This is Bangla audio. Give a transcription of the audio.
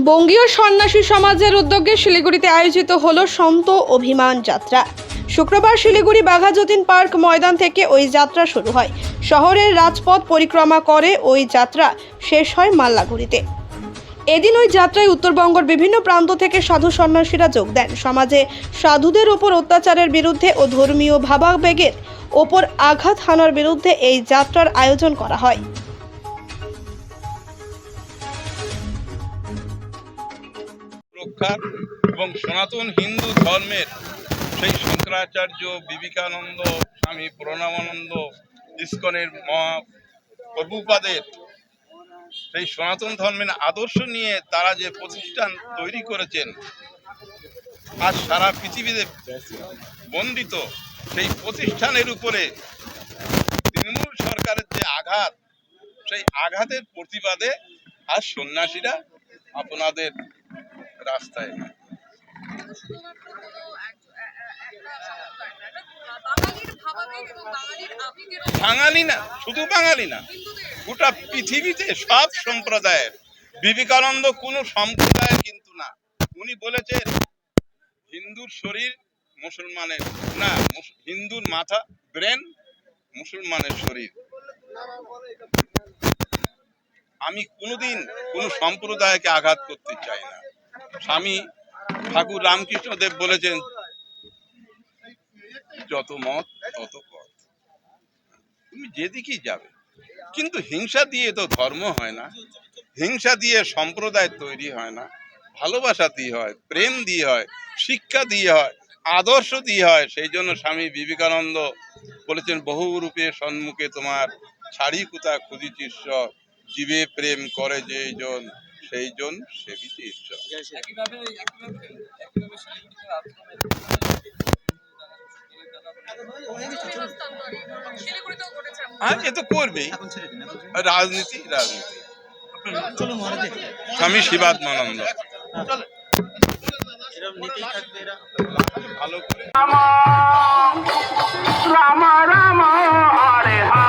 বঙ্গীয় সন্ন্যাসী সমাজের উদ্যোগে শিলিগুড়িতে আয়োজিত হলো সন্ত অভিমান যাত্রা। শুক্রবার শিলিগুড়ি বাঘা যতীন পার্ক ময়দান থেকে ওই যাত্রা শুরু হয়। শহরের রাজপথ পরিক্রমা করে ওই যাত্রা শেষ হয় মাল্লাগুড়িতে। এদিন ওই যাত্রায় উত্তরবঙ্গের বিভিন্ন প্রান্ত থেকে সাধু সন্ন্যাসীরা যোগ দেন। সমাজে সাধুদের ওপর অত্যাচারের বিরুদ্ধে ও ধর্মীয় ভাবাবেগের ওপর আঘাত হানার বিরুদ্ধে এই যাত্রার আয়োজন করা হয়। রক্ষার এবং সনাতন হিন্দু ধর্মের সেই শঙ্করাচার্য, বিবেকানন্দ, স্বামী প্রণবানন্দ, ইস্কনের প্রভুপাদের সেই সনাতন ধর্মের আদর্শ নিয়ে তারা যে প্রতিষ্ঠান তৈরি করেছেন, আজ সারা পৃথিবীতে বন্দিত সেই প্রতিষ্ঠানের উপরে তৃণমূল সরকারের যে আঘাত, সেই আঘাতের প্রতিবাদে আজ সন্ন্যাসীরা আপনাদের রাস্তায়। বাঙালি না, শুধু বাঙালি না, গোটা পৃথিবীতে সব সম্প্রদায়ের। বিবেকানন্দ কোনো সম্প্রদায়ের কিন্তু না। উনি বলেছেন হিন্দুর শরীর মুসলমানের না, হিন্দুর মাথা ব্রেন, মুসলমানের শরীর। আমি কোনোদিন কোনো সম্প্রদায়কে আঘাত করতে চাই না। স্বামী ঠাকুর রামকৃষ্ণদেব বলেছেন যত মত তত পথ, তুমি যেদিকেই যাবে, কিন্তু হিংসা দিয়ে তো ধর্ম হয় না, হিংসা দিয়ে সম্প্রদায় তৈরি হয় না। ভালোবাসা দিয়ে হয়, প্রেম দিয়ে হয়, শিক্ষা দিয়ে হয়, আদর্শ দিয়ে হয়। সেই জন্য স্বামী বিবেকানন্দ বলেছেন বহু রূপে সম্মুখে তোমার, ছাড়ি কুতা খুঁজিছি ঈশ্বর, জীবে প্রেম করে যেই জন সেই জন সেবিছে ঈশ্বর। হ্যাঁ, এ তো করবেই, রাজনীতি রাজনীতি। স্বামী শিবাত্মানন্দ ভালো করে রাম রাম হরে হরে।